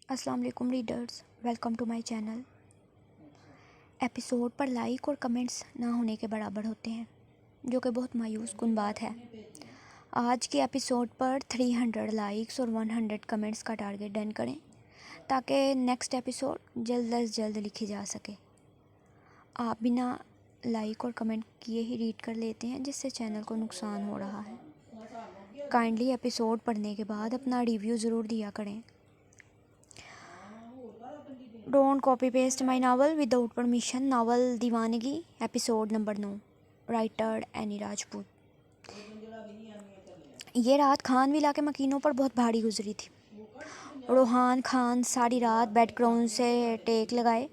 अस्सलाम वालेकुम readers, welcome to my channel. Episode पर लाइक और कमेंट्स ना होने के बराबर होते हैं, जो कि बहुत मायूस कुन बात है। आज के एपिसोड पर 300 लाइक्स और 100 कमेंट्स का टारगेट डन करें ताकि नेक्स्ट एपिसोड जल्द अज जल्द लिखी जा सके। आप बिना लाइक और कमेंट किए ही रीड कर लेते हैं, जिससे चैनल को नुकसान हो रहा है। काइंडली एपिसोड पढ़ने के बाद अपना रिव्यू ज़रूर दिया करें। Don't copy paste my novel without permission. Novel Deewangi, episode number 9। Writer Annie Rajput. ये रात खान विला के मकीनों पर बहुत भारी गुजरी थी। रोहान खान सारी रात बैकग्राउंड से टेक लगाए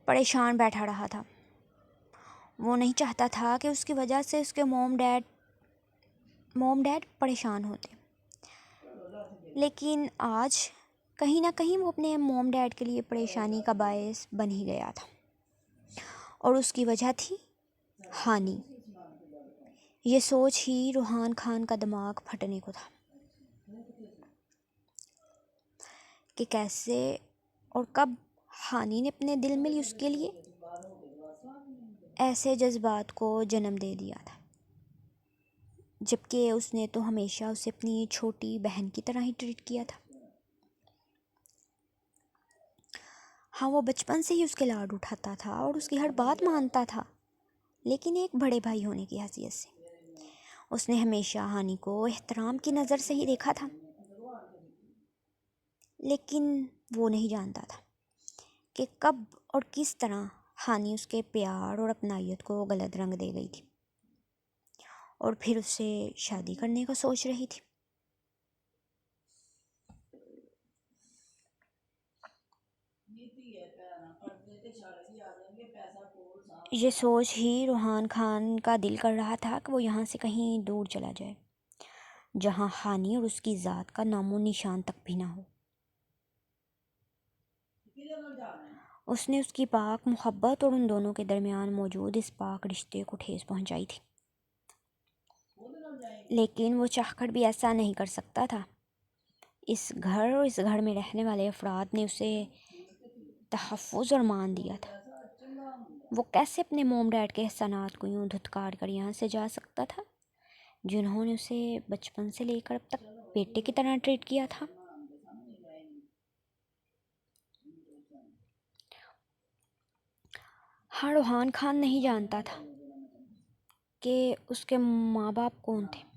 परेशान बैठा रहा था। वो नहीं चाहता था कि उसकी वजह से उसके मॉम डैड परेशान होते, लेकिन आज कहीं ना कहीं वो अपने मॉम डैड के लिए परेशानी का बायस बन ही गया था, और उसकी वजह थी हानि। ये सोच ही रोहान खान का दिमाग फटने को था कि कैसे और कब हानि ने अपने दिल में ली उसके लिए ऐसे जज्बात को जन्म दे दिया था, जबकि उसने तो हमेशा उसे अपनी छोटी बहन की तरह ही ट्रीट किया था। हाँ, वो बचपन से ही उसके लाड उठाता था और उसकी हर बात मानता था, लेकिन एक बड़े भाई होने की हैसियत से उसने हमेशा हानि को एहतराम की नज़र से ही देखा था। लेकिन वो नहीं जानता था कि कब और किस तरह हानि उसके प्यार और अपनायत को गलत रंग दे गई थी और फिर उससे शादी करने का सोच रही थी। ये सोच ही रोहान खान का दिल कर रहा था कि वो यहाँ से कहीं दूर चला जाए, जहाँ हानि और उसकी ज़ात का नामो निशान तक भी ना हो। उसने उसकी पाक मोहब्बत और उन दोनों के दरमियान मौजूद इस पाक रिश्ते को ठेस पहुंचाई थी, लेकिन वो चाहकर भी ऐसा नहीं कर सकता था। इस घर और इस घर में रहने वाले अफराद ने उसे तहफ़्फ़ुज़ और मान दिया था। वो कैसे अपने मोम डैड के एहसानात को यूँ धुतकार कर यहाँ से जा सकता था, जिन्होंने उसे बचपन से लेकर अब तक बेटे की तरह ट्रीट किया था। हाँ, रोहान खान नहीं जानता था कि उसके माँ बाप कौन थे।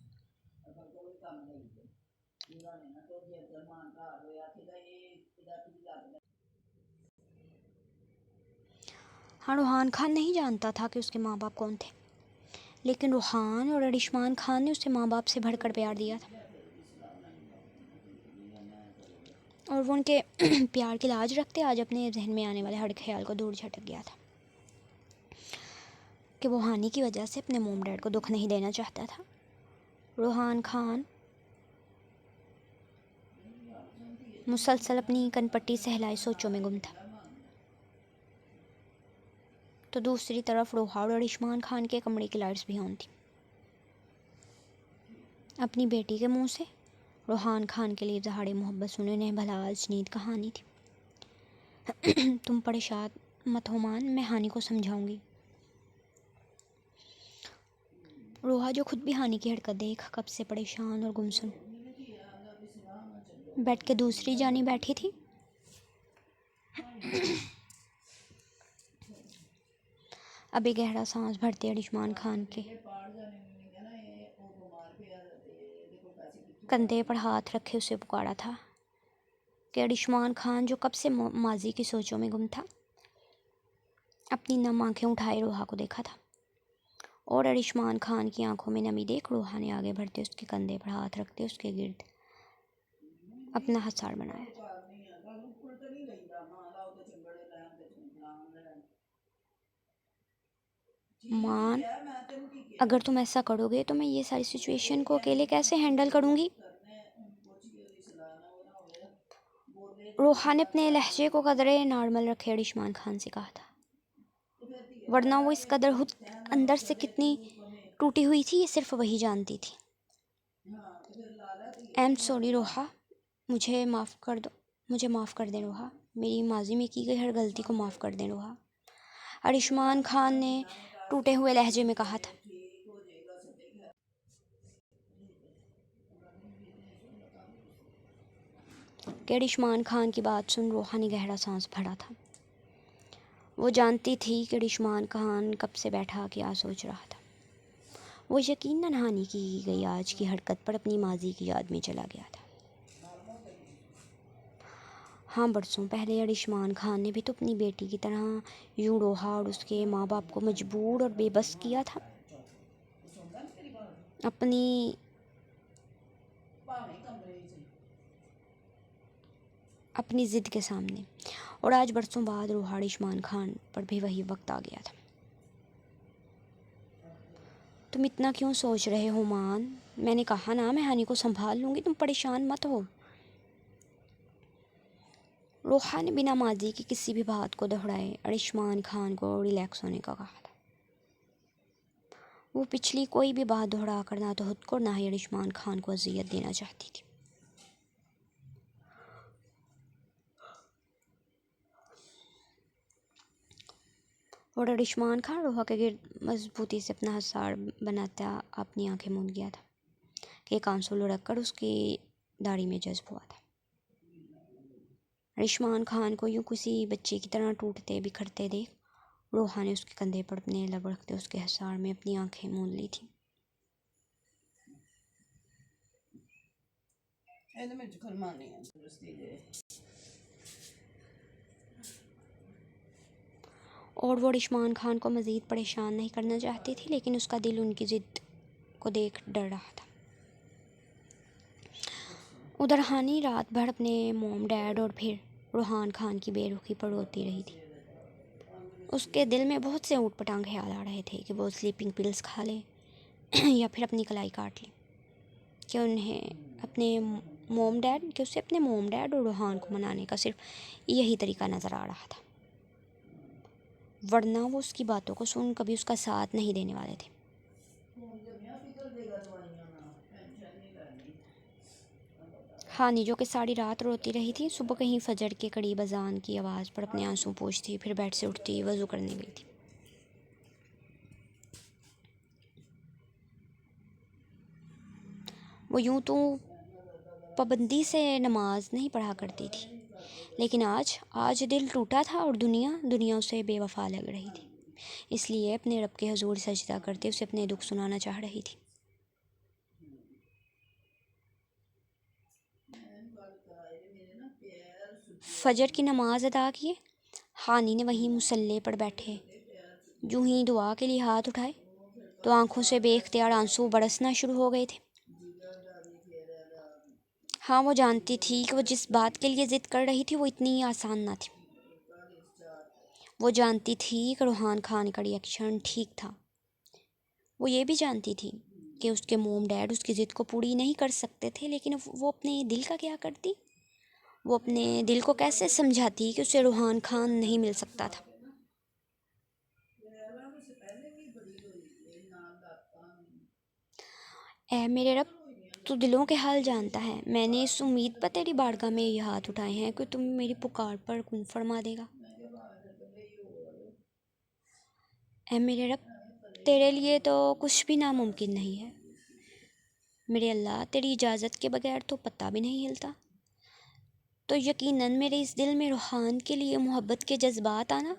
हाँ, रोहान खान नहीं जानता था कि उसके माँ बाप कौन थे, लेकिन रोहान और अरिशमान खान ने उसे माँ बाप से भरकर प्यार दिया था, और वो उनके प्यार की लाज रखते आज अपने जहन में आने वाले हर ख्याल को दूर झटक गया था कि वो हानि की वजह से अपने मोम डैड को दुख नहीं देना चाहता था। रोहान खान मुसलसल अपनी कनपट्टी सहलाई सोचों में गुम था, तो दूसरी तरफ रोहा और अरिशमान खान के कमरे की लाइट्स भी ऑन थी। अपनी बेटी के मुंह से रोहान खान के लिए इज़हारे मोहब्बत सुनने भला आज नींद कहानी थी। तुम परेशान मत हो मान, मैं हानि को समझाऊंगी। रोहा, जो खुद भी हानि की हरकत देख कब से परेशान और गुमसुम बेड के दूसरी जानी बैठी थी, अभी गहरा सांस भरते अरिशमान खान के कंधे पर हाथ रखे उसे पुकारा था कि अरिशमान खान, जो कब से माजी की सोचों में गुम था, अपनी नम आंखें उठाए रोहा को देखा था, और अरिशमान खान की आंखों में नमी देख रोहा ने आगे बढ़ते उसके कंधे पर हाथ रखते उसके गिर्द अपना हसार बनाया। मान, अगर तुम ऐसा करोगे तो मैं ये सारी सिचुएशन को अकेले कैसे हैंडल करूँगी। रोहा ने अपने लहजे को कदरे नॉर्मल रखे अरिशमान खान से कहा था, वरना वो इस कदर खुद अंदर से कितनी टूटी हुई थी ये सिर्फ वही जानती थी। आई एम सॉरी रोहा, मुझे माफ़ कर दो। मुझे माफ़ कर दे रोहा, मेरी माजी में की गई हर गलती को माफ़ कर दे रोहा, अरिशमान खान ने टूटे हुए लहजे में कहा था। कि अरिशमान खान की बात सुन रोहा ने गहरा सांस भरा था। वो जानती थी कि अरिशमान खान कब से बैठा क्या सोच रहा था। वो यकीनन हानि की गई आज की हरकत पर अपनी माजी की याद में चला गया था। हाँ, बरसों पहले अरिशमान खान ने भी तो अपनी बेटी की तरह यूं रोहा और उसके माँ बाप को मजबूर और बेबस किया था अपनी ज़िद के सामने। और आज बरसों बाद रोहा अरिशमान खान पर भी वही वक्त आ गया था। तुम इतना क्यों सोच रहे हो मान? मैंने कहा ना मैं हानि को संभाल लूँगी, तुम परेशान मत हो। रोहा ने बिना माजी की किसी भी बात को दोहराए अरिशमान खान को रिलैक्स होने का कहा था। वो पिछली कोई भी बात दोहरा कर ना तो खुद को ना ही अरिशमान खान को अजियत देना चाहती थी। और अरिशमान खान रोहा के गिर्द मजबूती से अपना हसार बनाता अपनी आंखें मूंद गया था कि एक आंसू लुढ़क कर उसकी दाढ़ी में जज्ब हुआ था। अरिशमान खान को यूं किसी बच्चे की तरह टूटते बिखरते देख रोहा ने उसके कंधे पर अपने लब रखते उसके हसार में अपनी आंखें मूंद ली थी। और वो अरिशमान खान को मज़ीद परेशान नहीं करना चाहती थी, लेकिन उसका दिल उनकी ज़िद को देख डर रहा था। उधर हानि रात भर अपने मोम डैड और फिर रोहान खान की बेरुखी पर रोती रही थी। उसके दिल में बहुत से ऊटपटांग ख्याल आ रहे थे कि वो स्लीपिंग पिल्स खा ले या फिर अपनी कलाई काट ले, कि उसे अपने मोम डैड और रोहान को मनाने का सिर्फ यही तरीका नज़र आ रहा था, वरना वो उसकी बातों को सुन कभी उसका साथ नहीं देने वाले थे। हानि जो कि सारी रात रोती रही थी, सुबह कहीं फजर के करीब अजान की आवाज़ पर अपने आंसू पोंछती फिर बेड से उठती वज़ू करने गई थी। वो यूं तो पाबंदी से नमाज नहीं पढ़ा करती थी, लेकिन आज दिल टूटा था और दुनिया उसे बेवफा लग रही थी, इसलिए अपने रब के हुजूर सजदा करते उसे अपने दुख सुनाना चाह रही थी। फजर की नमाज अदा किए हानि ने वहीं मुसल्ले पर बैठे यूं ही दुआ के लिए हाथ उठाए तो आंखों से बेख्तियार आंसू बरसना शुरू हो गए थे। हाँ, वो जानती थी कि वो जिस बात के लिए ज़िद कर रही थी वो इतनी आसान ना थी। वो जानती थी कि रोहान खान का रिएक्शन ठीक था। वो ये भी जानती थी कि उसके मोम डैड उसकी ज़िद को पूरी नहीं कर सकते थे, लेकिन वो अपने दिल का क्या करती? वो अपने दिल को कैसे समझाती कि उसे रोहान खान नहीं मिल सकता था। ऐ मेरे रब, तू दिलों के हाल जानता है। मैंने इस उम्मीद पर तेरी बारगाह में ये हाथ उठाए हैं कि तुम मेरी पुकार पर कुन फरमा देगा। ऐ मेरे रब, तेरे लिए तो कुछ भी नामुमकिन नहीं है। मेरे अल्लाह, तेरी इजाज़त के बगैर तो पत्ता भी नहीं हिलता, तो यकीनन मेरे इस दिल में रूहान के लिए मोहब्बत के जज्बात आना,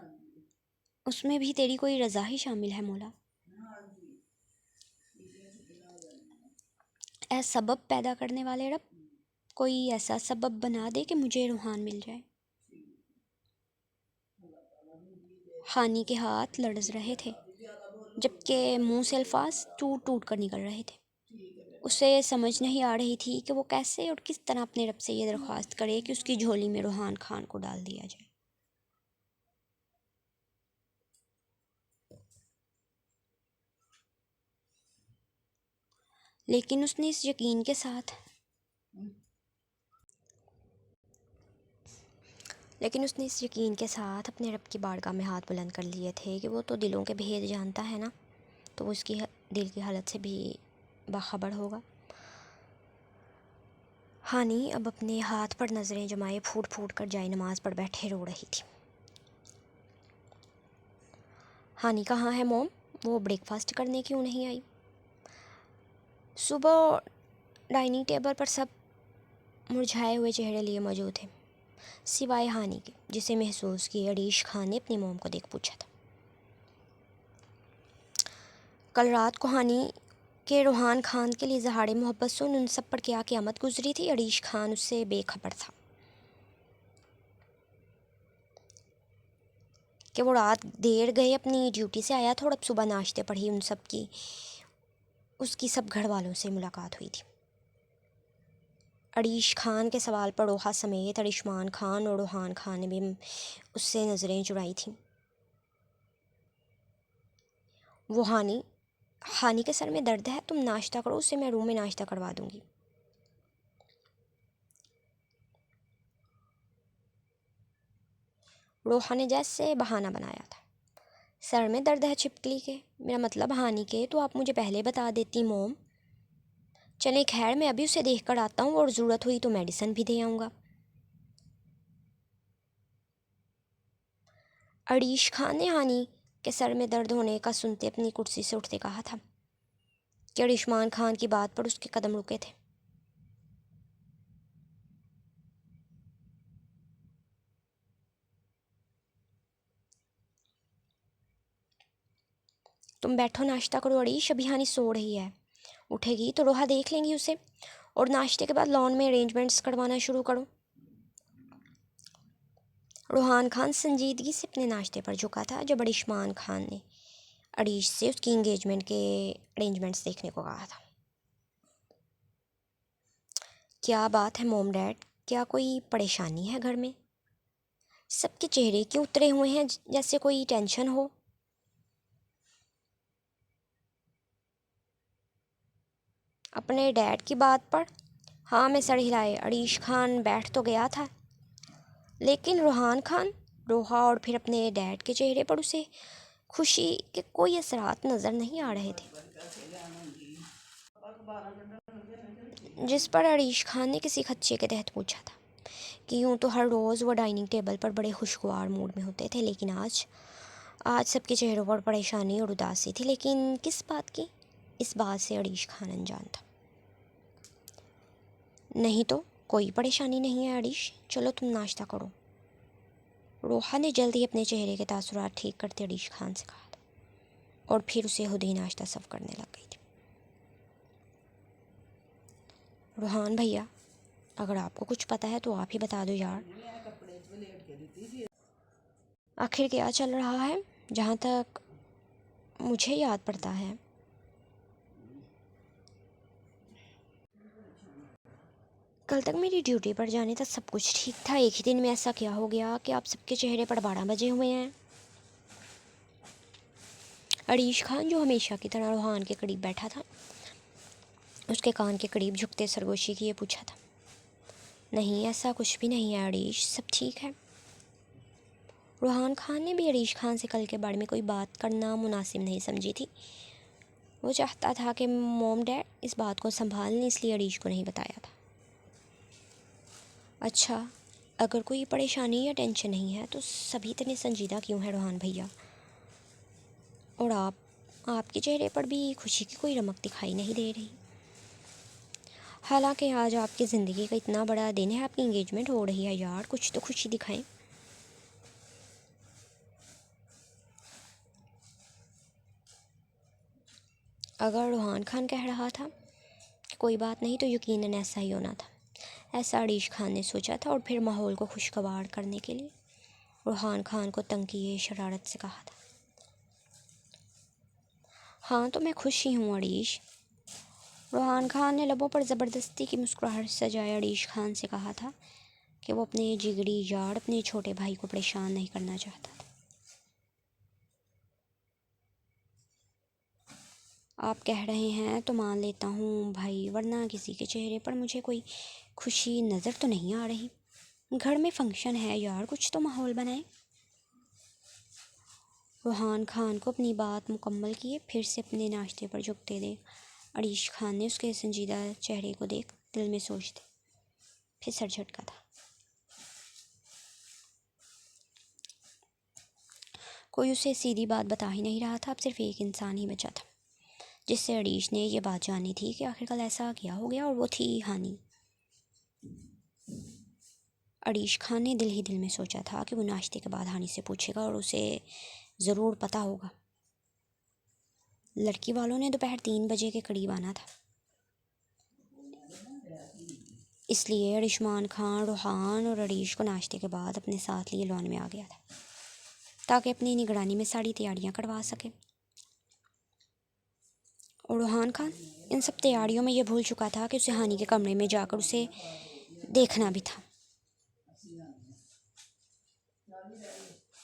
उसमें भी तेरी कोई रज़ा ही शामिल है मौला। ऐ सबब पैदा करने वाले रब, कोई ऐसा सबब बना दे कि मुझे रूहान मिल जाए। हानि के हाथ लड़ज रहे थे, जबकि मुंह से अल्फाज टूट टूट कर निकल रहे थे। उसे समझ नहीं आ रही थी कि वो कैसे और किस तरह अपने रब से ये दरख्वास्त करे कि उसकी झोली में रूहान खान को डाल दिया जाए। लेकिन उसने इस यकीन के साथ अपने रब की बारगाह में हाथ बुलंद कर लिए थे कि वो तो दिलों के भेद जानता है ना, तो वो उसकी दिल की हालत से भी बाखबर होगा। हानी अब अपने हाथ पर नज़रें जमाए फूट फूट कर जाए नमाज पढ़ बैठे रो रही थी। हानी कहाँ है मोम? वो ब्रेकफास्ट करने क्यों नहीं आई? सुबह डाइनिंग टेबल पर सब मुरझाए हुए चेहरे लिए मौजूद थे, सिवाय हानी के, जिसे महसूस किए अरीश खान ने अपनी मोम को देख पूछा था। कल रात को हानी के रूहान खान के लिए इज़हारे मोहब्बत सुन उन सब पर क्या क़यामत गुजरी थी, अरीश खान उससे बेखबर था कि वो रात देर गए अपनी ड्यूटी से आया था और अब सुबह नाश्ते पर ही उन सब की उसकी सब घर वालों से मुलाकात हुई थी। अरीश खान के सवाल पर रोहा समेत अरिशमान खान और रूहान खान ने भी उससे नज़रें चुराई थीं। वो हानी के सर में दर्द है, तुम नाश्ता करो, उससे मैं रूम में नाश्ता करवा दूंगी। रोहा ने जैसे बहाना बनाया था, सर में दर्द है छिपकली के, मेरा मतलब हानि के, तो आप मुझे पहले बता देती मोम। चले खैर, मैं अभी उसे देख कर आता हूँ और ज़रूरत हुई तो मेडिसिन भी दे आऊँगा। अरीश खान ने हानि के सर में दर्द होने का सुनते अपनी कुर्सी से उठते कहा था कि अरिशमान खान की बात पर उसके कदम रुके थे। तुम बैठो, नाश्ता करो अरीश, अभी हानि सो रही है, उठेगी तो रोहा देख लेंगी उसे, और नाश्ते के बाद लॉन में अरेंजमेंट्स करवाना शुरू करो। रूहान खान संजीदगी से अपने नाश्ते पर झुका था जब अरिशमान खान ने अरीश से उसकी इंगेजमेंट के अरेंजमेंट्स देखने को कहा था। क्या बात है मोम डैड, क्या कोई परेशानी है घर में? सबके चेहरे क्यों उतरे हुए हैं जैसे कोई टेंशन हो? अपने डैड की बात पर? हाँ, मैं सर हिलाए। अरीश खान बैठ तो गया था, लेकिन रूहान खान, रोहा और फिर अपने डैड के चेहरे पर उसे खुशी के कोई असरात नज़र नहीं आ रहे थे, जिस पर अरीश खान ने किसी खदशे के तहत पूछा था कि यूँ तो हर रोज़ वो डाइनिंग टेबल पर बड़े खुशगवार मूड में होते थे, लेकिन आज आज सबके चेहरों पर परेशानी और उदासी थी। लेकिन किस बात की? इस बात से अरीश खान अनजान था। नहीं तो कोई परेशानी नहीं है अरीश, चलो तुम नाश्ता करो। रोहा ने जल्द ही अपने चेहरे के तासुरात ठीक करते अरीश खान से कहा था, और फिर उसे खुद ही नाश्ता सर्व करने लग गई थी। रूहान भैया, अगर आपको कुछ पता है तो आप ही बता दो यार, आखिर क्या चल रहा है? जहाँ तक मुझे याद पड़ता है, कल तक मेरी ड्यूटी पर जाने तक सब कुछ ठीक था। एक ही दिन में ऐसा क्या हो गया कि आप सबके चेहरे पर 12 बजे हुए हैं? अरीश खान, जो हमेशा की तरह रूहान के करीब बैठा था, उसके कान के करीब झुकते सरगोशी किए पूछा था। नहीं, ऐसा कुछ भी नहीं है अरीश, सब ठीक है। रूहान खान ने भी अरीश खान से कल के बारे में कोई बात करना मुनासिब नहीं समझी थी। वो चाहता था कि मोम डैड इस बात को संभाल लें, इसलिए अरीश को नहीं बताया था। अच्छा, अगर कोई परेशानी या टेंशन नहीं है तो सभी इतने संजीदा क्यों है रूहान भैया? और आपके चेहरे पर भी खुशी की कोई रमक दिखाई नहीं दे रही। हालांकि आज आपकी ज़िंदगी का इतना बड़ा दिन है, आपकी इंगेजमेंट हो रही है यार, कुछ तो खुशी दिखाएं। अगर रूहान खान कह रहा था कि कोई बात नहीं, तो यकीनन ऐसा ही होना था, ऐसा अरीश खान ने सोचा था, और फिर माहौल को खुशगवार करने के लिए रूहान खान को तंग किए शरारत से कहा था। हाँ, तो मैं खुश ही हूँ अरीश। रूहान खान ने लबों पर ज़बरदस्ती की मुस्कुराहट सजाए अरीश खान से कहा था कि वो अपने जिगरी यार, अपने छोटे भाई को परेशान नहीं करना चाहता था। आप कह रहे हैं तो मान लेता हूँ भाई, वरना किसी के चेहरे पर मुझे कोई खुशी नज़र तो नहीं आ रही। घर में फंक्शन है यार, कुछ तो माहौल बनाए। रूहान खान को अपनी बात मुकम्मल किए फिर से अपने नाश्ते पर झुकते देख अरीश खान ने उसके संजीदा चेहरे को देख दिल में सोचते फिर सर झटका था। कोई उसे सीधी बात बता ही नहीं रहा था। अब सिर्फ एक इंसान ही बचा था जिससे अरीश ने ये बात जानी थी कि आखिरकार ऐसा क्या हो गया, और वो थी हानि। अरीश खान ने दिल ही दिल में सोचा था कि वो नाश्ते के बाद हानि से पूछेगा और उसे ज़रूर पता होगा। लड़की वालों ने दोपहर 3 बजे के करीब आना था, इसलिए अरिशमान खान, रूहान और अरीश को नाश्ते के बाद अपने साथ लिए लॉन में आ गया था ताकि अपनी निगरानी में सारी तैयारियां करवा सके। और रूहान खान इन सब तैयारियों में ये भूल चुका था कि उसे हानि के कमरे में जाकर उसे देखना भी था।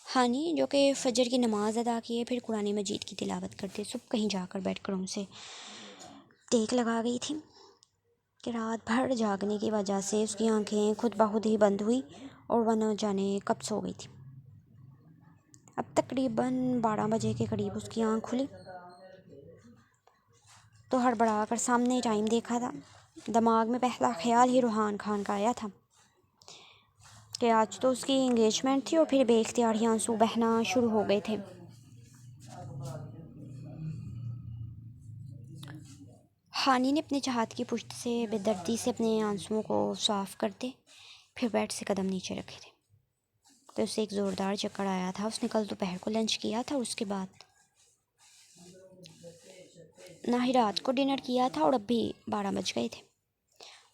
हानि जो कि फजर की नमाज अदा किए फिर कुरान मजीद की तिलावत करते सुबह कहीं जाकर बैठकर उनसे टेक लगा गई थी कि रात भर जागने की वजह से उसकी आंखें खुद ब खुद ही बंद हुई और वह न जाने कब सो गई थी। अब तकरीबन 12 बजे के करीब उसकी आंख खुली तो हड़बड़ा कर सामने टाइम देखा था। दिमाग में पहला ख्याल ही रूहान खान का आया था कि आज तो उसकी एंगेजमेंट थी और फिर बेख्तियार ही आंसू बहना शुरू हो गए थे। हानि ने अपने चाहत की पुश्त से बेदर्दी से अपने आंसुओं को साफ करते फिर बेड से कदम नीचे रखे थे तो उसे एक ज़ोरदार चक्कर आया था। उसने कल दोपहर को लंच किया था, उसके बाद ना ही रात को डिनर किया था और अब भी 12 बज गए थे।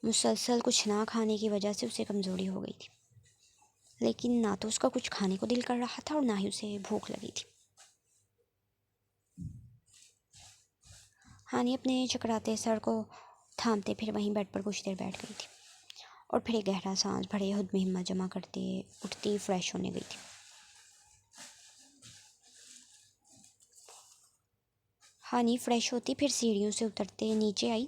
मुसलसल कुछ ना खाने की वजह से उसे कमज़ोरी हो गई थी, लेकिन ना तो उसका कुछ खाने को दिल कर रहा था और ना ही उसे भूख लगी थी। हानि अपने चकराते सर को थामते फिर वहीं बेड पर कुछ देर बैठ गई थी और फिर एक गहरा सांस भरे खुद में हिम्मत जमा करते उठती फ्रेश होने गई थी। हानि फ्रेश होती फिर सीढ़ियों से उतरते नीचे आई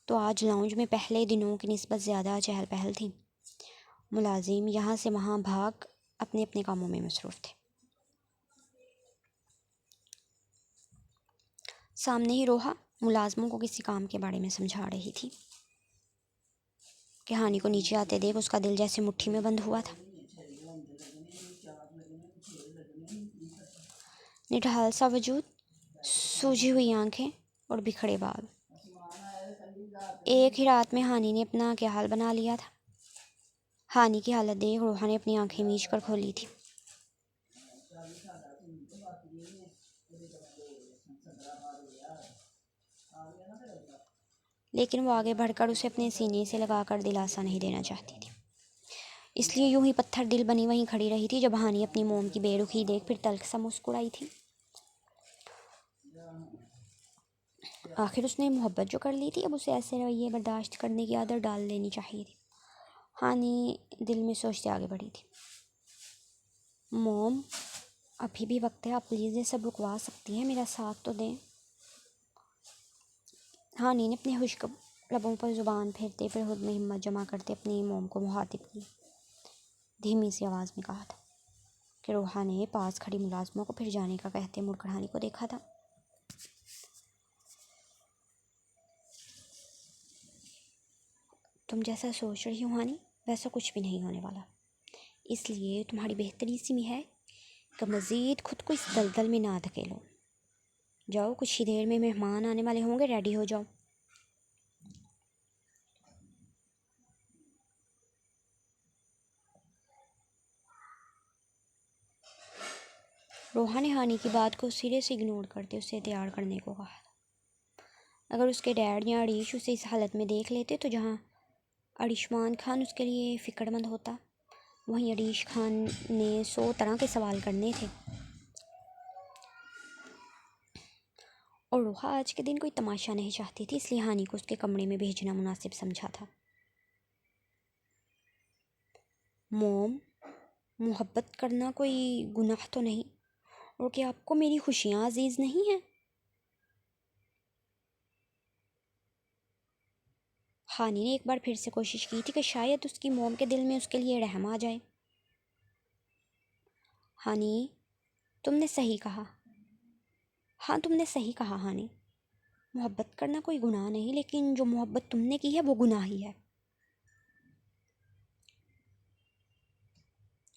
तो आज लाउंज में पहले दिनों की निस्बत ज़्यादा चहल पहल थी। मुलाजिम यहाँ से वहाँ भाग अपने अपने कामों में मसरूफ़ थे। सामने ही रोहा मुलाजमों को किसी काम के बारे में समझा रही थी कि हानि को नीचे आते देख उसका दिल जैसे मुट्ठी में बंद हुआ था। निढाल सा वजूद, सूजी हुई आंखें और बिखरे बाल। एक ही रात में हानि ने अपना क्या हाल बना लिया था। हानि की हालत देख रोहा ने अपनी आंखें मीच कर खोली थी। लेकिन वो आगे बढ़कर उसे अपने सीने से लगाकर दिलासा नहीं देना चाहती थी, इसलिए यूं ही पत्थर दिल बनी वहीं खड़ी रही थी। जब हानि अपनी मोम की बेरुखी देख फिर तल्ख सा मुस्कुराई थी। आखिर उसने मोहब्बत जो कर ली थी अब उसे ऐसे रवैये बर्दाश्त करने की आदत डाल लेनी चाहिए थी। हानि दिल में सोचते आगे बढ़ी थी। मोम अभी भी वक्त है, आप प्लीज़ ये सब रुकवा सकती हैं, मेरा साथ तो दें। हानि ने अपने खुश्क लबों पर ज़ुबान फेरते फिर खुद में हिम्मत जमा करते अपनी मोम को मुखातिब की धीमी सी आवाज़ में कहा था कि रोहा ने पास खड़ी मुलाजमों को फिर जाने का कहते मुड़कर हानि को देखा था। तुम जैसा सोच रही हो हानि वैसा कुछ भी नहीं होने वाला, इसलिए तुम्हारी बेहतरी सी में है कि मज़ीद खुद को इस दलदल में ना धकेलो। जाओ, कुछ ही देर में मेहमान आने वाले होंगे, रेडी हो जाओ। रोहा ने हानि की बात को सिरे से इग्नोर करते उसे तैयार करने को कहा। अगर उसके डैड या अरीश उसे इस हालत में देख लेते तो जहाँ अरिशमान खान उसके लिए फ़िक्रमंद होता, वहीं अरीश खान ने 100 तरह के सवाल करने थे। और रोहा आज के दिन कोई तमाशा नहीं चाहती थी, इसलिए हानि को उसके कमरे में भेजना मुनासिब समझा था। मोम, मोहब्बत करना कोई गुनाह तो नहीं, और क्या आपको मेरी खुशियाँ अजीज़ नहीं हैं? हानि ने एक बार फिर से कोशिश की थी कि शायद उसकी मोम के दिल में उसके लिए रहम आ जाए। हानि, तुमने सही कहा। हाँ, तुमने सही कहा हानि, मोहब्बत करना कोई गुनाह नहीं, लेकिन जो मोहब्बत तुमने की है वो गुनाह ही है।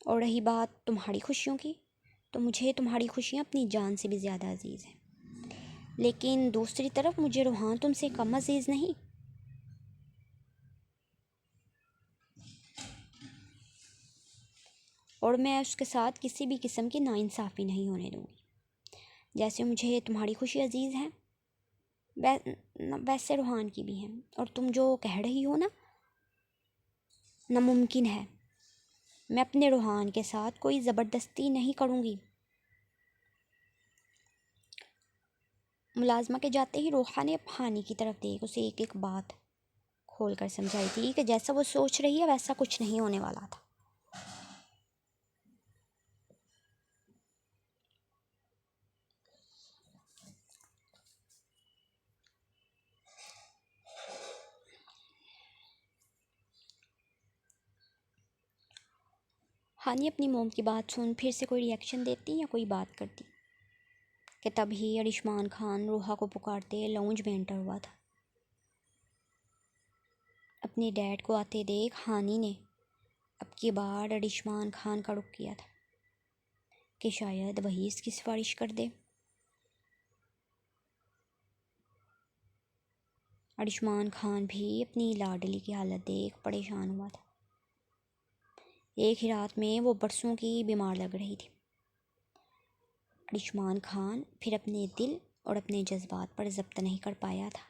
और रही बात तुम्हारी खुशियों की, तो मुझे तुम्हारी खुशियाँ अपनी जान से भी ज़्यादा अजीज़ हैं। लेकिन दूसरी तरफ मुझे रूहान तुमसे कम अजीज़ नहीं। और मैं उसके साथ किसी भी किस्म की नाइंसाफ़ी नहीं होने दूँगी। जैसे मुझे तुम्हारी खुशी अजीज़ है, वैसे रूहान की भी है। और तुम जो कह रही हो ना, नामुमकिन है। मैं अपने रूहान के साथ कोई ज़बरदस्ती नहीं करूँगी। मुलाजमा के जाते ही रोहा ने हानि की तरफ देख उसे एक एक बात खोल कर समझाई थी कि जैसा वो सोच रही है वैसा कुछ नहीं होने वाला था। हानि अपनी मोम की बात सुन फिर से कोई रिएक्शन देती या कोई बात करती कि तभी अरिशमान खान रोहा को पुकारते लाउंज में एंटर हुआ था। अपने डैड को आते देख हानि ने अब की बार अरिशमान खान का रुख किया था कि शायद वही इसकी सिफारिश कर दे। अरिशमान खान भी अपनी लाडली की हालत देख परेशान हुआ था। एक ही रात में वो बरसों की बीमार लग रही थी। अरिशमान खान फिर अपने दिल और अपने जज्बात पर ज़ब्त नहीं कर पाया था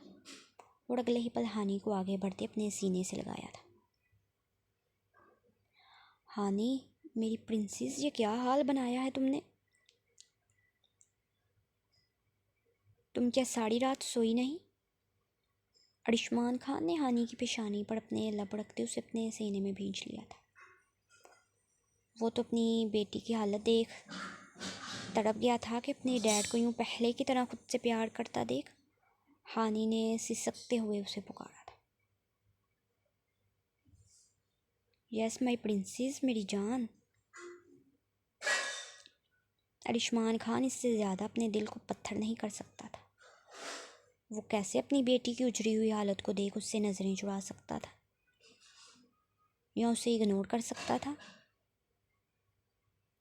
और अगले ही पल हानि को आगे बढ़ते अपने सीने से लगाया था। हानि मेरी प्रिंसेस, ये क्या हाल बनाया है तुमने? तुम क्या सारी रात सोई नहीं? अरिशमान खान ने हानि की पेशानी पर अपने लब रखते उसे अपने सीने में भींच लिया था। वो तो अपनी बेटी की हालत देख तड़प गया था कि अपने डैड को यूं पहले की तरह खुद से प्यार करता देख हानि ने सिसकते हुए उसे पुकारा था। यस माई प्रिंसेस, मेरी जान। अरिशमान खान इससे ज़्यादा अपने दिल को पत्थर नहीं कर सकता था। वो कैसे अपनी बेटी की उजड़ी हुई हालत को देख उससे नज़रें चुरा सकता था या उसे इग्नोर कर सकता था,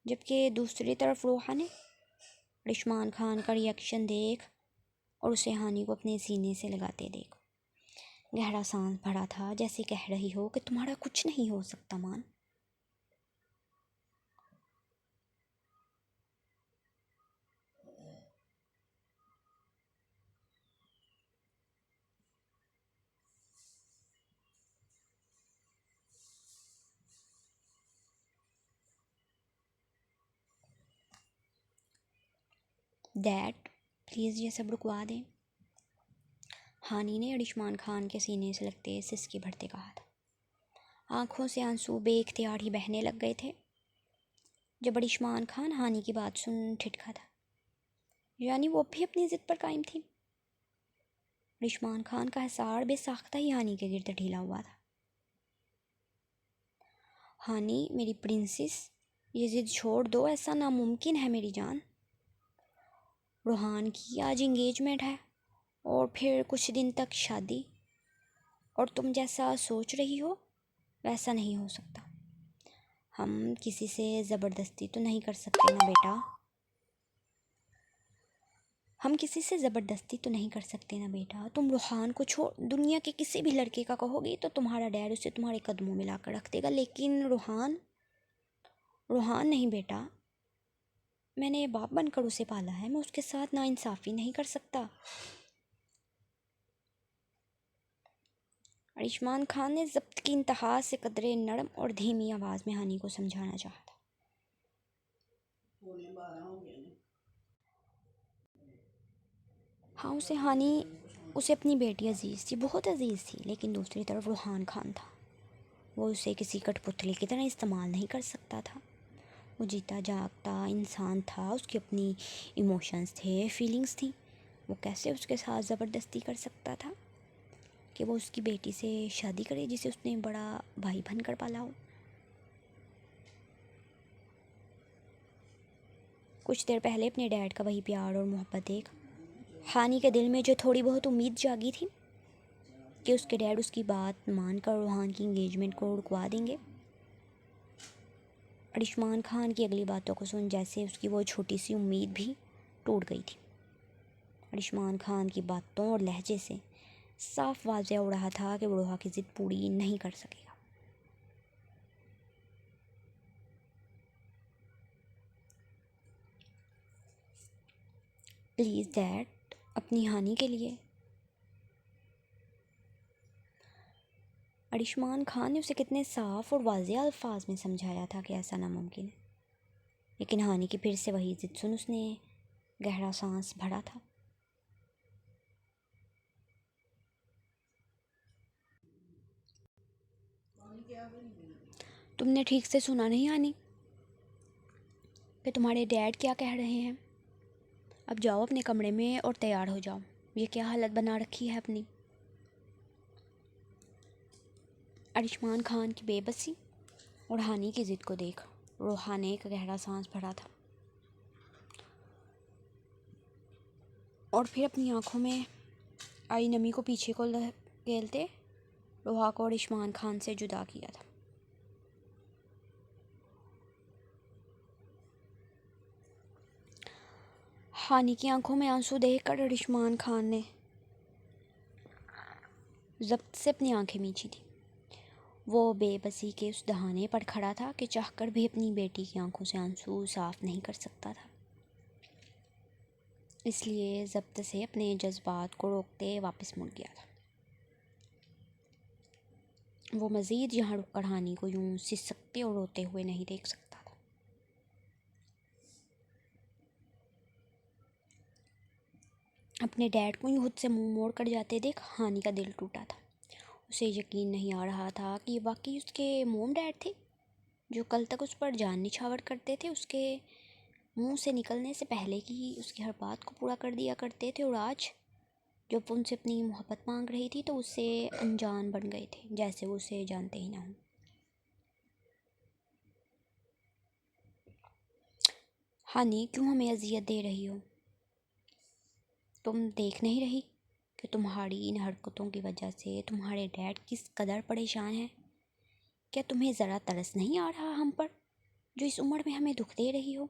जबकि दूसरी तरफ रोहा ने अरिशमान खान का रिएक्शन देख और उसे हानि को अपने सीने से लगाते देख गहरा सांस भरा था, जैसे कह रही हो कि तुम्हारा कुछ नहीं हो सकता मान। डैड प्लीज़ ये सब रुकवा दें, हानि ने अरिशमान खान के सीने से लगते सिसके भरते कहा था। आंखों से आंसू बेख्तियार ही बहने लग गए थे जब अरिशमान खान हानि की बात सुन ठिठका था। यानी वो भी अपनी ज़िद पर कायम थी। अरिशमान खान का हिसार बेसाख्ता ही हानि के गिर्द ढीला हुआ था। हानि मेरी प्रिंसेस, ये ज़िद छोड़ दो, ऐसा नामुमकिन है मेरी जान। रूहान की आज इंगेजमेंट है और फिर कुछ दिन तक शादी, और तुम जैसा सोच रही हो वैसा नहीं हो सकता। हम किसी से ज़बरदस्ती तो नहीं कर सकते ना बेटा। हम किसी से ज़बरदस्ती तो नहीं कर सकते ना बेटा। तुम रूहान को छोड़ दुनिया के किसी भी लड़के का कहोगी तो तुम्हारा डैड उसे तुम्हारे कदमों में ला कर रख देगा, लेकिन रूहान रूहान नहीं बेटा। मैंने बाप बनकर उसे पाला है, मैं उसके साथ नाइंसाफ़ी नहीं कर सकता। अरिशमान खान ने ज़ब्त की इंतहा से कदरे नरम और धीमी आवाज़ में हानि को समझाना चाहा था। हाँ, उसे अपनी बेटी अजीज़ थी, बहुत अजीज़ थी, लेकिन दूसरी तरफ रूहान खान था। वो उसे किसी कठपुतली की तरह इस्तेमाल नहीं कर सकता था। वो जीता जागता इंसान था, उसकी अपनी इमोशंस थे, फीलिंग्स थी। वो कैसे उसके साथ ज़बरदस्ती कर सकता था कि वो उसकी बेटी से शादी करे जिसे उसने बड़ा भाई बनकर पाला हो। कुछ देर पहले अपने डैड का वही प्यार और मोहब्बत देख हानि के दिल में जो थोड़ी बहुत उम्मीद जागी थी कि उसके डैड उसकी बात मानकर रूहान की इंगेजमेंट को रुकवा देंगे, अरिशमान खान की अगली बातों को सुन जैसे उसकी वो छोटी सी उम्मीद भी टूट गई थी। अरिशमान खान की बातों और लहजे से साफ वाज़ेह हो रहा था कि वो रोहा की ज़िद पूरी नहीं कर सकेगा। प्लीज़ डैड, अपनी हानि के लिए। अरिशमान खान ने उसे कितने साफ और वाज़ेह अल्फाज में समझाया था कि ऐसा नामुमकिन है, लेकिन हानि की फिर से वही ज़िद सुन उसने गहरा सांस भरा था। तुमने ठीक से सुना नहीं हानि कि तुम्हारे डैड क्या कह रहे हैं? अब जाओ अपने कमरे में और तैयार हो जाओ। ये क्या हालत बना रखी है अपनी। अरिशमान खान की बेबसी और हानि की ज़िद को देख रोहा ने एक गहरा सांस भरा था और फिर अपनी आंखों में आई नमी को पीछे को धकेलते रोहा को अरिशमान खान से जुदा किया था। हानि की आंखों में आंसू देखकर अरिशमान खान ने ज़ब्त से अपनी आंखें मींची थी। वो बेबसी के उस दहाने पर खड़ा था कि चाहकर भी अपनी बेटी की आंखों से आंसू साफ नहीं कर सकता था, इसलिए ज़ब्त से अपने जज्बात को रोकते वापस मुड़ गया था। वो मज़ीद यहाँ रुककर हानि को यूं सिसकते और रोते हुए नहीं देख सकता था। अपने डैड को यूं खुद से मुंह मोड़ कर जाते देख हानि का दिल टूटा था। उसे यकीन नहीं आ रहा था कि ये वाकई उसके मोम डैड थे जो कल तक उस पर जान निछावर करते थे, उसके मुंह से निकलने से पहले कि उसकी हर बात को पूरा कर दिया करते थे, और आज जब वो उनसे अपनी मोहब्बत मांग रही थी तो उससे अनजान बन गए थे, जैसे वो उसे जानते ही ना हों। हानि, क्यों हमें अजियत दे रही हो? तुम देख नहीं रही कि तुम्हारी इन हरकतों की वजह से तुम्हारे डैड किस कदर परेशान हैं? क्या तुम्हें ज़रा तरस नहीं आ रहा हम पर, जो इस उम्र में हमें दुख दे रही हो?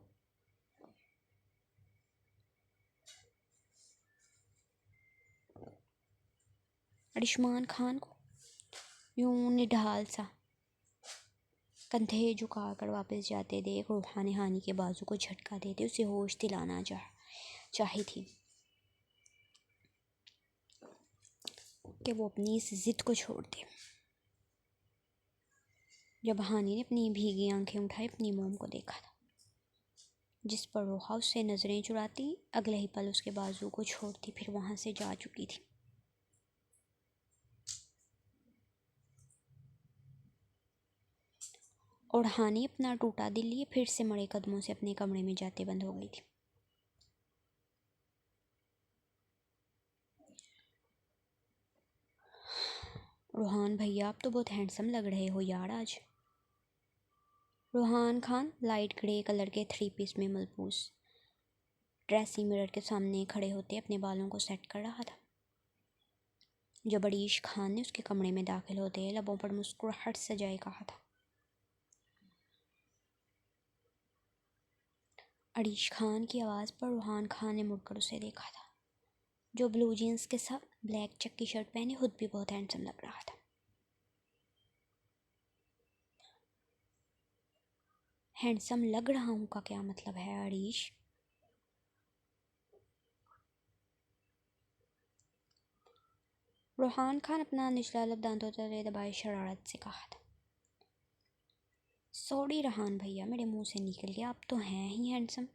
अरिशमान खान को यूं निढाल सा कंधे झुका कर वापस जाते देख रोहा ने हानि के बाजू को झटका देते उसे होश दिलाना चाही थी कि वो अपनी इस जिद को छोड़ दे। जब हानि ने अपनी भीगी आंखें उठाई अपनी मोम को देखा था, जिस पर रोहा उससे नज़रें चुराती, अगले ही पल उसके बाजू को छोड़ती फिर वहाँ से जा चुकी थी। और हानि अपना टूटा दिल लिए फिर से मड़े कदमों से अपने कमरे में जाते बंद हो गई थी। रोहान भैया, आप तो बहुत हैंडसम लग रहे हो यार आज। Rohan Khan light grey colour के 3 पीस में मलबूस ड्रेसिंग मिरर के सामने खड़े होते अपने बालों को सेट कर रहा था, जब अरीश खान ने उसके कमरे में दाखिल होते लबों पर मुस्कुराहट सजाए कहा था। अरीश खान की आवाज़ पर रोहान खान ने मुड़कर उसे देखा था, जो ब्लू जीन्स के साथ ब्लैक चेक की शर्ट पहने खुद भी बहुत हैंडसम लग रहा था। हैंडसम लग रहा हूँ का क्या मतलब है अरीश? रोहान खान अपना निचला लब दांतों तले दबाए शरारत से कहा था। सॉरी रोहान भैया, मेरे मुंह से निकल गया, आप तो हैं ही हैंडसम।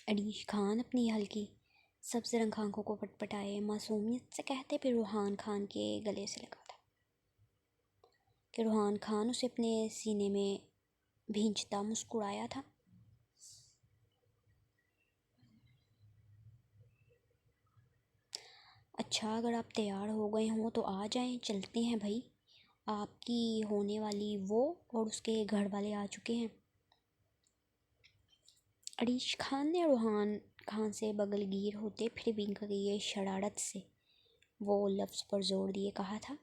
अरीश खान अपनी हल्की सब्ज रंग आंखों को पटपटाए मासूमियत से कहते फिर रोहान खान के गले से लगा था कि रोहान खान उसे अपने सीने में भींचता मुस्कुराया था। अच्छा, अगर आप तैयार हो गए हों तो आ जाएं, चलते हैं भाई। आपकी होने वाली वो और उसके घर वाले आ चुके हैं। अरीश खान ने रोहान खान से बगलगीर होते फिर भी इनका ये शरारत से वो लफ्ज़ पर जोर दिए कहा था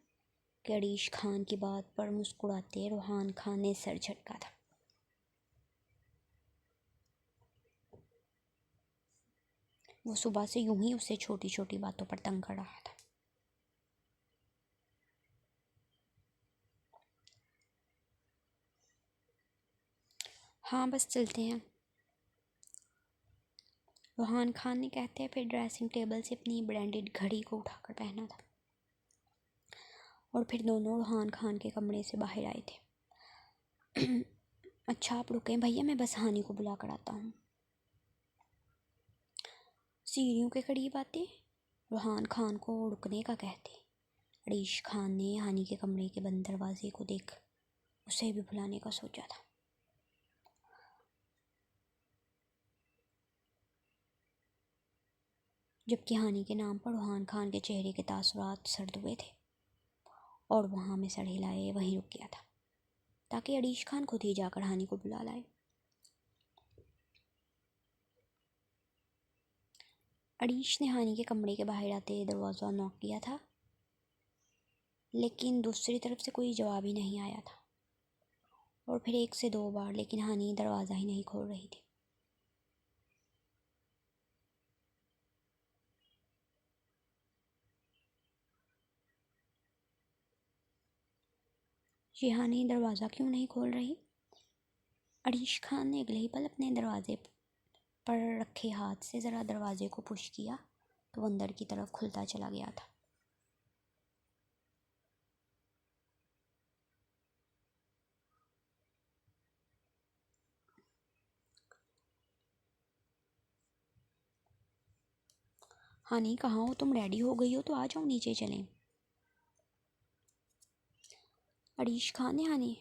कि अरीश खान की बात पर मुस्कुराते रूहान खान ने सर झटका था। वो सुबह से यूं ही उसे छोटी छोटी बातों पर तंग कर रहा था। हाँ बस चलते हैं, रूहान खान ने कहते फिर ड्रेसिंग टेबल से अपनी ब्रांडेड घड़ी को उठाकर पहना था और फिर दोनों रूहान खान के कमरे से बाहर आए थे। अच्छा आप रुकें भैया, मैं बस हानि को बुला कर आता हूँ। सीढ़ियों के करीब आते रूहान खान को रुकने का कहते अरीश खान ने हानि के कमरे के बंद दरवाजे को देख उसे भी बुलाने का सोचा था। जबकि हानि के नाम पर रूहान खान के चेहरे के तासुरात सर्द हुए थे और वहाँ में सर हिलाए वहीं रुक गया था ताकि अरीश खान खुद ही जाकर हानि को बुला लाए। अरीश ने हानि के कमरे के बाहर आते दरवाज़ा नॉक किया था, लेकिन दूसरी तरफ से कोई जवाब ही नहीं आया था और फिर 1 से 2 बार, लेकिन हानि दरवाज़ा ही नहीं खोल रही थी। ये हानि दरवाज़ा क्यों नहीं खोल रही? अरीश खान ने अगले ही पल अपने दरवाजे पर रखे हाथ से ज़रा दरवाजे को पुश किया तो वो अंदर की तरफ खुलता चला गया था। हानि कहाँ हो तुम? रेडी हो गई हो तो आ जाओ, नीचे चलें। अरीश खान ने हानि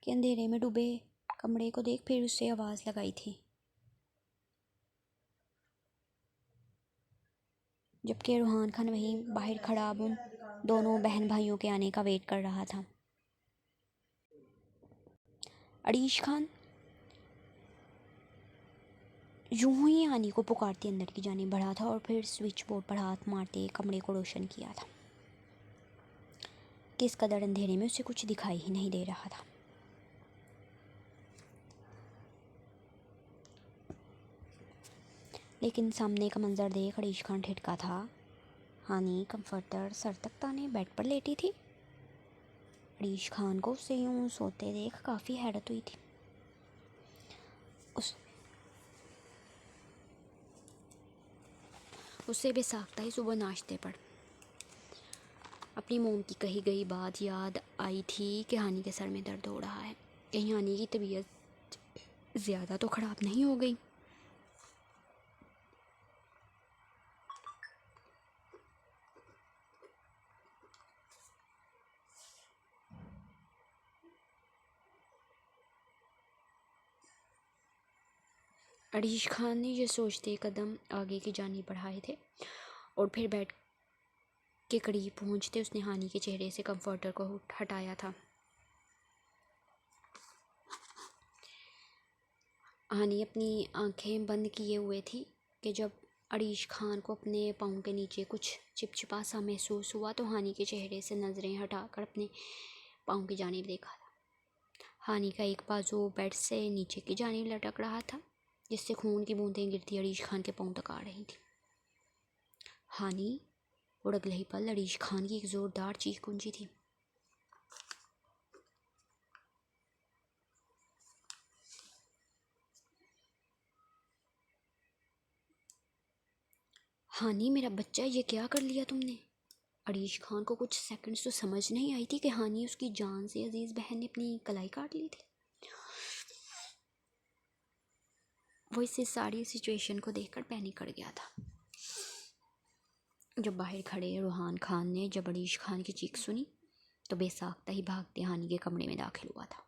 के अंधेरे में डूबे कमरे को देख फिर उससे आवाज़ लगाई थी, जबकि रूहान खान वहीं बाहर खड़ा अब उन दोनों बहन भाइयों के आने का वेट कर रहा था। अरीश खान यूं ही हानि को पुकारते अंदर की जानिब बढ़ा था और फिर स्विच बोर्ड पर हाथ मारते कमरे को रोशन किया था कि इस कदर अंधेरे में उसे कुछ दिखाई ही नहीं दे रहा था। लेकिन सामने का मंजर देख अरीश खान ठिठका था। हानि कंफर्टर सर तक ताने बेड पर लेटी थी। अरीश खान को उसे यूं सोते देख काफ़ी हैरत हुई थी। उससे बेसाख्ता ही सुबह नाश्ते पर अपनी मोम की कही गई बात याद आई थी कि हानि के सर में दर्द हो रहा है। कहीं हानि की तबीयत ज़्यादा तो ख़राब नहीं हो गई। अरीश खान ने ये सोचते कदम आगे की जानिब बढ़ाए थे और फिर बेड के करीब पहुंचते उसने हानि के चेहरे से कंफर्टर को हटाया था। हानि अपनी आंखें बंद किए हुए थी कि जब अरीश खान को अपने पाँव के नीचे कुछ चिपचिपा सा महसूस हुआ तो हानि के चेहरे से नज़रें हटाकर अपने पाँव की जानिब देखा था। हानि का एक बाजू बेड से नीचे की जानिब लटक रहा था, जिससे खून की बूंदें गिरती अरीश खान के पाँव तक आ रही थी। हानि और अगले ही पल अरीश खान की एक ज़ोरदार चीख गूंजी थी। हानि मेरा बच्चा, ये क्या कर लिया तुमने? अरीश खान को कुछ सेकंड्स तो समझ नहीं आई थी कि हानि उसकी जान से अजीज़ बहन ने अपनी कलाई काट ली थी। वो इस सारी सिचुएशन को देखकर पैनिक कर गया था। जब बाहर खड़े रूहान खान ने जब अरीश खान की चीख सुनी तो बेसाख्ता ही भागते हानि के कमरे में दाखिल हुआ था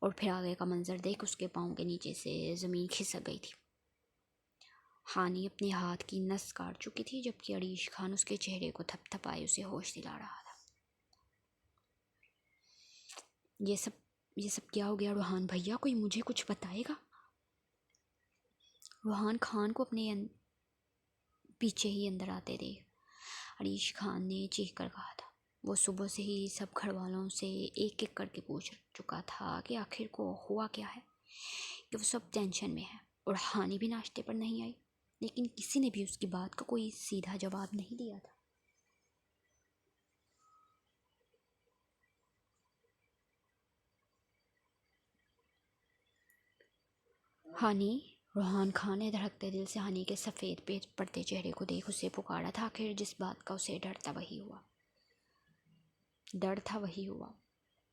और फिर आगे का मंजर देख उसके पाँव के नीचे से ज़मीन खिसक गई थी। हानि अपने हाथ की नस काट चुकी थी, जबकि अरीश खान उसके चेहरे को थपथपाए उसे होश दिला रहा था। ये सब क्या हो गया रूहान भैया? कोई मुझे कुछ बताएगा? रूहान खान को अपने पीछे ही अंदर आते देख अरीश खान ने चीख कर कहा था। वो सुबह से ही सब घर वालों से एक एक करके पूछ चुका था कि आखिर को हुआ क्या है, कि वो सब टेंशन में है। और हानि भी नाश्ते पर नहीं आई, लेकिन किसी ने भी उसकी बात का कोई सीधा जवाब नहीं दिया था। हानि, रूहान खान ने धड़कते दिल से हानि के सफ़ेद पे पड़ते चेहरे को देख उसे पुकारा था। आखिर जिस बात का उसे डर था वही हुआ।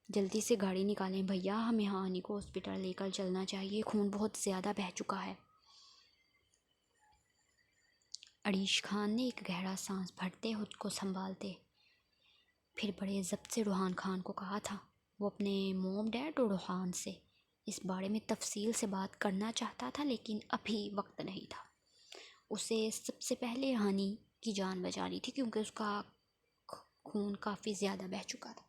जल्दी से गाड़ी निकालें भैया, हमें हानि को हॉस्पिटल लेकर चलना चाहिए, खून बहुत ज़्यादा बह चुका है। अरीश खान ने एक गहरा सांस भरते खुद को संभालते फिर बड़े ज़ब्त से रूहान खान को कहा था। वो अपने मोम डैड और रूहान से इस बारे में तफसील से बात करना चाहता था, लेकिन अभी वक्त नहीं था। उसे सबसे पहले हानि की जान बचानी थी, क्योंकि उसका खून काफ़ी ज़्यादा बह चुका था।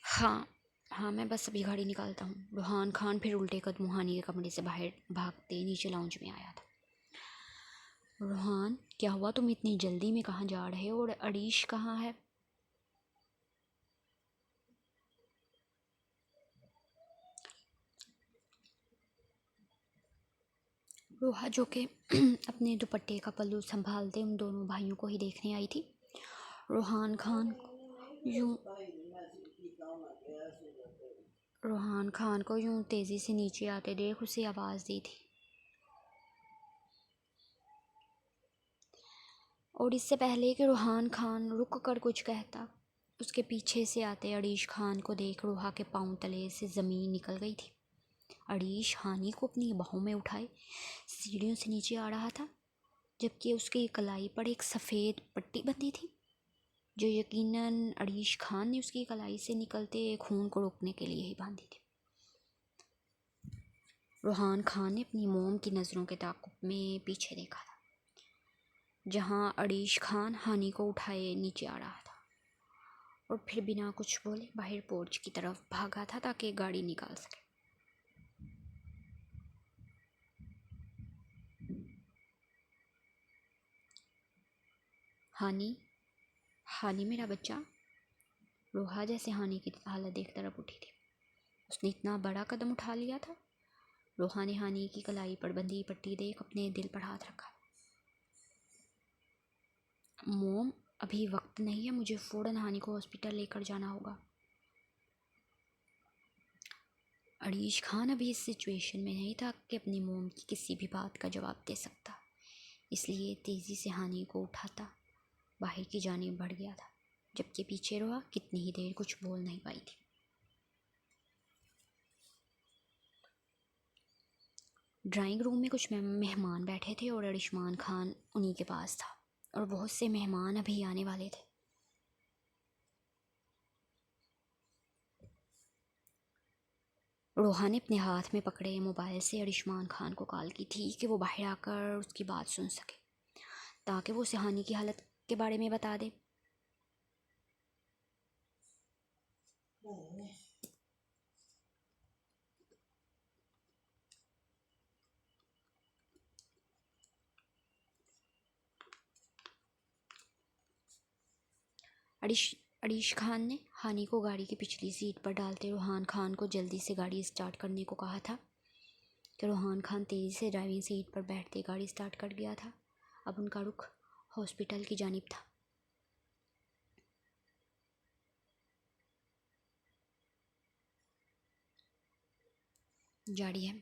हाँ हाँ, मैं बस अभी गाड़ी निकालता हूँ। रूहान खान फिर उल्टे कदमों हानि के कमरे से बाहर भागते नीचे लाउंज में आया था। रूहान, क्या हुआ? तुम इतनी जल्दी में कहाँ जा रहे हो? और अरीश कहाँ है? रोहा, जो कि अपने दुपट्टे का पल्लू संभालते उन दोनों भाइयों को ही देखने आई थी, यूं रूहान खान को यूं तेज़ी से नीचे आते देख उसे आवाज़ दी थी। और इससे पहले कि रूहान खान रुक कर कुछ कहता, उसके पीछे से आते अरीश खान को देख रूहा के पांव तले से ज़मीन निकल गई थी। अरीश हानि को अपनी बाहों में उठाए सीढ़ियों से नीचे आ रहा था, जबकि उसकी कलाई पर एक सफ़ेद पट्टी बंधी थी, जो यकीनन अरीश खान ने उसकी कलाई से निकलते खून को रोकने के लिए ही बांधी थी। रूहान खान ने अपनी मोम की नज़रों के ताक़ुब में पीछे देखा था, जहां अरीश खान हानि को उठाए नीचे आ रहा था, और फिर बिना कुछ बोले बाहर पोर्च की तरफ भागा था ताकि गाड़ी निकाल सके। हानि, हानि मेरा बच्चा। रोहा जैसे हानि की हालत देख तरफ उठी थी। उसने इतना बड़ा कदम उठा लिया था। रोहा ने हानि की कलाई पर बंधी पट्टी देख अपने दिल पर हाथ रखा। मोम, अभी वक्त नहीं है, मुझे फ़ौरन हानि को हॉस्पिटल लेकर जाना होगा। अरीश खान अभी इस सिचुएशन में नहीं था कि अपनी मोम की किसी भी बात का जवाब दे सकता, इसलिए तेज़ी से हानि को उठाता बाहर की जानिब बढ़ गया था, जबकि पीछे रोहा कितनी ही देर कुछ बोल नहीं पाई थी। ड्राइंग रूम में कुछ मेहमान बैठे थे और अरिशमान खान उन्हीं के पास था, और बहुत से मेहमान अभी आने वाले थे। रोहा ने अपने हाथ में पकड़े मोबाइल से अरिशमान खान को कॉल की थी कि वो बाहर आकर उसकी बात सुन सके, ताकि वो उसे हानि की हालत के बारे में बता दे। अरीश खान ने हानि को गाड़ी की पिछली सीट पर डालते रूहान खान को जल्दी से गाड़ी स्टार्ट करने को कहा था, कि रूहान खान तेज़ी से ड्राइविंग सीट पर बैठते गाड़ी स्टार्ट कर गया था। अब उनका रुख हॉस्पिटल की जानिब था। जारी है।